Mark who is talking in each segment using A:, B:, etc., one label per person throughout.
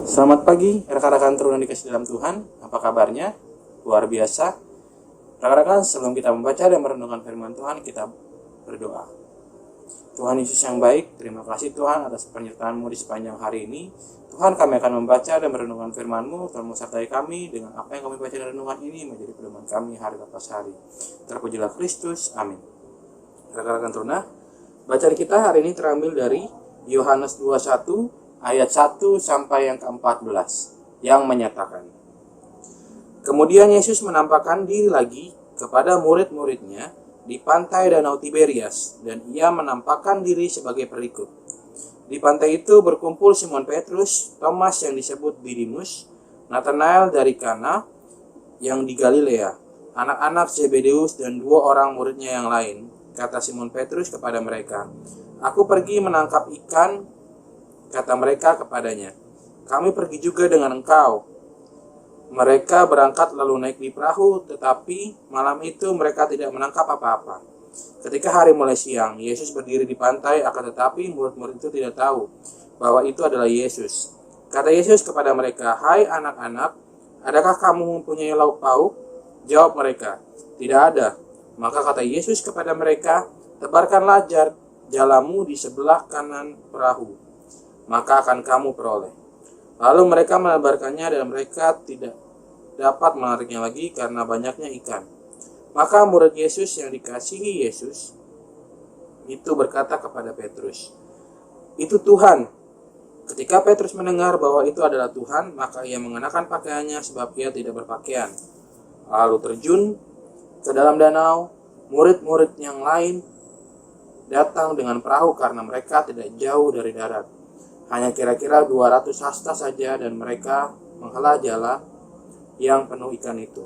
A: Selamat pagi rekan-rekan teruna dikasih dalam Tuhan. Apa kabarnya? Luar biasa. Rekan-rekan, sebelum kita membaca dan merenungkan firman Tuhan, kita berdoa. Tuhan Yesus yang baik, terima kasih Tuhan atas penyertaan-Mu di sepanjang hari ini. Tuhan, kami akan membaca dan merenungkan firman-Mu. Tuhan menyertai kami dengan apa yang kami baca dan renungan ini menjadi pedoman kami hari lepas hari. Terpujilah Kristus. Amin. Rekan-rekan teruna, bacaan kita hari ini terambil dari Yohanes 21 ayat 1 sampai yang ke-14 yang menyatakan, kemudian Yesus menampakkan diri lagi kepada murid-muridnya di pantai Danau Tiberias, dan ia menampakkan diri sebagai berikut. Di pantai itu berkumpul Simon Petrus, Thomas yang disebut Didimus, Nathanael dari Kana yang di Galilea, anak-anak Zebedeus dan 2 orang muridnya yang lain. Kata Simon Petrus kepada mereka, "Aku pergi menangkap ikan." Kata mereka kepadanya, "Kami pergi juga dengan engkau." Mereka berangkat lalu naik di perahu, tetapi malam itu mereka tidak menangkap apa-apa. Ketika hari mulai siang, Yesus berdiri di pantai, akan tetapi murid-murid itu tidak tahu bahwa itu adalah Yesus. Kata Yesus kepada mereka, "Hai anak-anak, adakah kamu mempunyai lauk pauk?" Jawab mereka, "Tidak ada." Maka kata Yesus kepada mereka, "Tebarkanlah jalamu di sebelah kanan perahu, maka akan kamu peroleh." Lalu mereka melebarkannya dan mereka tidak dapat menariknya lagi karena banyaknya ikan. Maka murid Yesus yang dikasihi Yesus itu berkata kepada Petrus, "Itu Tuhan." Ketika Petrus mendengar bahwa itu adalah Tuhan, maka ia mengenakan pakaiannya sebab ia tidak berpakaian. Lalu terjun ke dalam danau. Murid-murid yang lain datang dengan perahu karena mereka tidak jauh dari darat, hanya kira-kira 200 hasta saja, dan mereka menghela jala yang penuh ikan itu.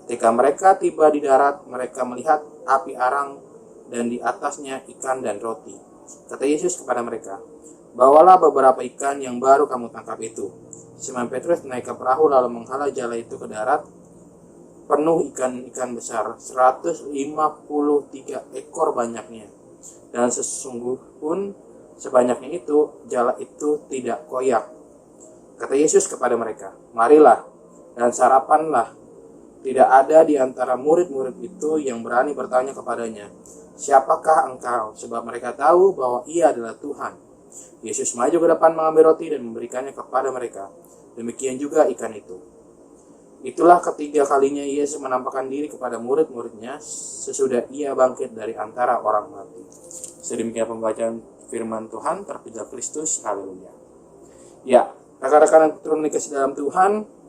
A: Ketika mereka tiba di darat, mereka melihat api arang dan di atasnya ikan dan roti. Kata Yesus kepada mereka, "Bawalah beberapa ikan yang baru kamu tangkap itu." Simon Petrus naik ke perahu lalu menghela jala itu ke darat, penuh ikan-ikan besar, 153 ekor banyaknya. Dan sesungguh pun sebanyaknya itu, jala itu tidak koyak. Kata Yesus kepada mereka, "Marilah dan sarapanlah." Tidak ada di antara murid-murid itu yang berani bertanya kepadanya, "Siapakah engkau?" Sebab mereka tahu bahwa ia adalah Tuhan. Yesus maju ke depan mengambil roti dan memberikannya kepada mereka. Demikian juga ikan itu. Itulah ketiga kalinya Yesus menampakkan diri kepada murid-muridnya sesudah ia bangkit dari antara orang mati. Sedemikian pembacaan firman Tuhan. Terpujilah Kristus. Haleluya. Ya, rekan-rekan yang turun dikasih dalam Tuhan,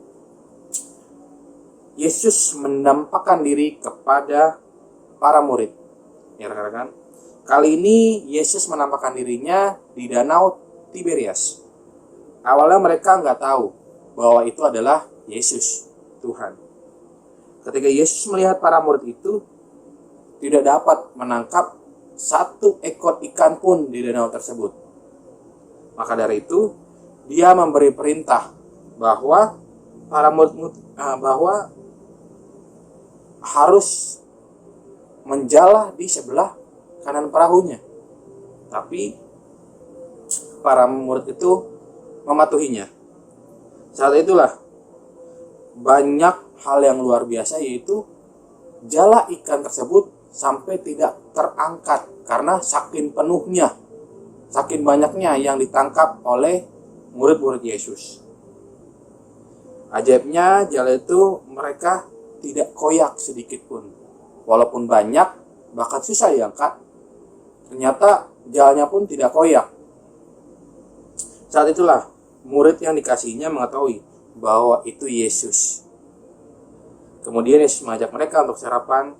A: Yesus menampakkan diri kepada para murid. Ya rekan-rekan, kali ini Yesus menampakkan dirinya di Danau Tiberias. Awalnya mereka nggak tahu bahwa itu adalah Yesus, Tuhan. Ketika Yesus melihat para murid itu tidak dapat menangkap 1 ekor ikan pun di danau tersebut, maka dari itu dia memberi perintah bahwa para murid bahwa harus menjala di sebelah kanan perahunya. Tapi para murid itu mematuhinya. Saat itulah banyak hal yang luar biasa, yaitu jala ikan tersebut sampai tidak terangkat karena saking penuhnya, saking banyaknya yang ditangkap oleh murid-murid Yesus. Ajaibnya, jala itu mereka tidak koyak sedikit pun. Walaupun banyak, bahkan susah diangkat, ternyata jalanya pun tidak koyak. Saat itulah murid yang dikasihinya mengetahui bahwa itu Yesus. Kemudian Yesus mengajak mereka untuk sarapan.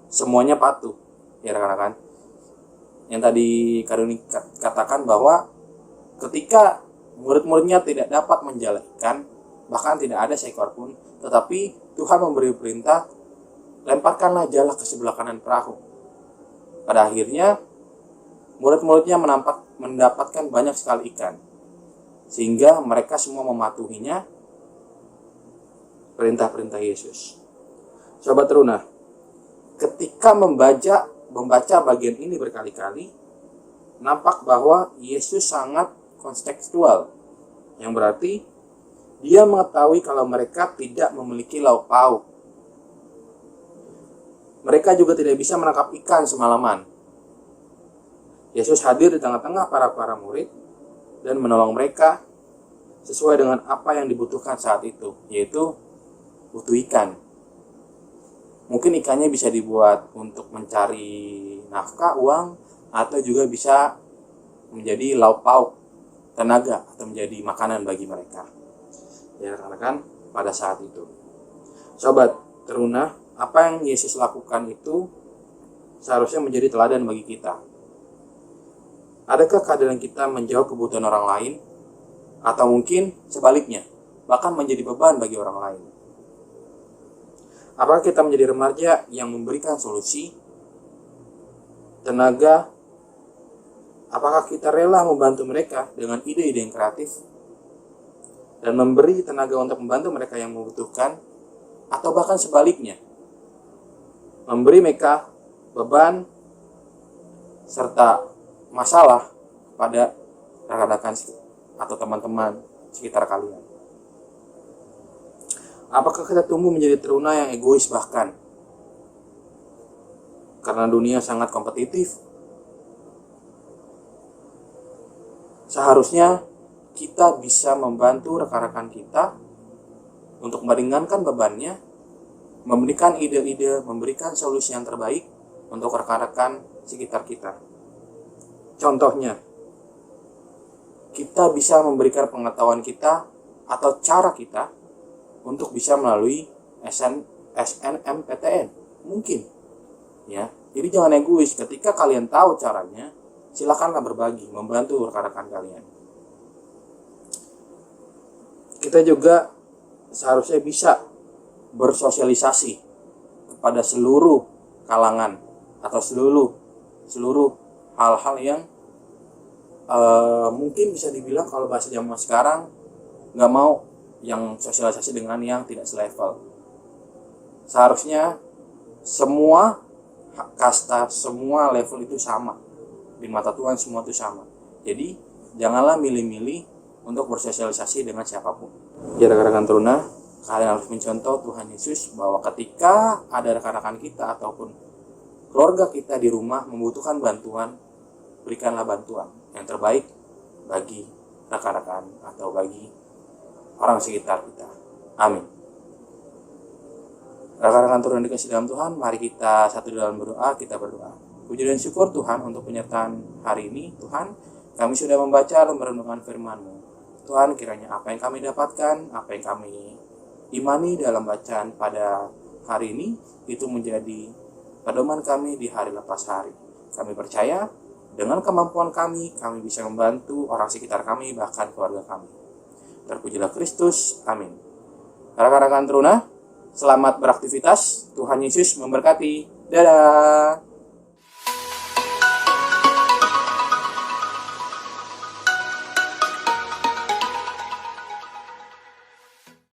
A: Semuanya patuh. Ya rekan-rekan, yang tadi Karuni katakan bahwa ketika murid-muridnya tidak dapat menjala ikan, bahkan tidak ada seekor pun, tetapi Tuhan memberi perintah, "Lemparkanlah jala ke sebelah kanan perahu." Pada akhirnya murid-muridnya mendapatkan banyak sekali ikan, sehingga mereka semua mematuhinya perintah-perintah Yesus. Sobat teruna, ketika membaca bagian ini berkali-kali, nampak bahwa Yesus sangat kontekstual, yang berarti dia mengetahui kalau mereka tidak memiliki lauk pauk. Mereka juga tidak bisa menangkap ikan semalaman. Yesus hadir di tengah-tengah para murid dan menolong mereka sesuai dengan apa yang dibutuhkan saat itu, yaitu butuh ikan. Mungkin ikannya bisa dibuat untuk mencari nafkah, uang, atau juga bisa menjadi lauk pauk, tenaga, atau menjadi makanan bagi mereka. Ya rekan-rekan, pada saat itu. Sobat Teruna, apa yang Yesus lakukan itu seharusnya menjadi teladan bagi kita. Adakah kehadiran kita menjawab kebutuhan orang lain? Atau mungkin sebaliknya, bahkan menjadi beban bagi orang lain? Apakah kita menjadi remaja yang memberikan solusi, tenaga? Apakah kita rela membantu mereka dengan ide-ide yang kreatif dan memberi tenaga untuk membantu mereka yang membutuhkan? Atau bahkan sebaliknya, memberi mereka beban serta masalah pada rekan-rekan atau teman-teman sekitar kalian? Apakah kita tumbuh menjadi teruna yang egois bahkan? Karena dunia sangat kompetitif. Seharusnya kita bisa membantu rekan-rekan kita untuk meringankan bebannya, memberikan ide-ide, memberikan solusi yang terbaik untuk rekan-rekan sekitar kita. Contohnya, kita bisa memberikan pengetahuan kita atau cara kita untuk bisa melalui SNMPTN. Mungkin. Ya. Jadi jangan egois. Ketika kalian tahu caranya, silakanlah berbagi, membantu rekan-rekan kalian. Kita juga seharusnya bisa bersosialisasi kepada seluruh kalangan atau seluruh hal-hal yang mungkin bisa dibilang kalau bahasa zaman sekarang nggak mau yang sosialisasi dengan yang tidak selevel. Seharusnya semua kasta, semua level itu sama. Di mata Tuhan semua itu sama. Jadi janganlah milih-milih untuk bersosialisasi dengan siapapun. Ya rekan-rekan Teruna, kalian harus mencontoh Tuhan Yesus bahwa ketika ada rekan-rekan kita ataupun keluarga kita di rumah membutuhkan bantuan, berikanlah bantuan yang terbaik bagi rekan-rekan atau bagi orang sekitar kita. Amin. Rekan-rekan Teruna dikasih dalam Tuhan, mari kita satu dalam berdoa, kita berdoa. Puji dan syukur Tuhan untuk penyertaan hari ini. Tuhan, kami sudah membaca dan merenungkan firman-Mu. Tuhan, kiranya apa yang kami dapatkan, apa yang kami imani dalam bacaan pada hari ini, itu menjadi pedoman kami di hari lepas hari. Kami percaya, dengan kemampuan kami bisa membantu orang sekitar kami, bahkan keluarga kami. Terpujilah Kristus. Amin. Rekan-rekan Teruna, selamat beraktivitas. Tuhan Yesus memberkati. Dadah.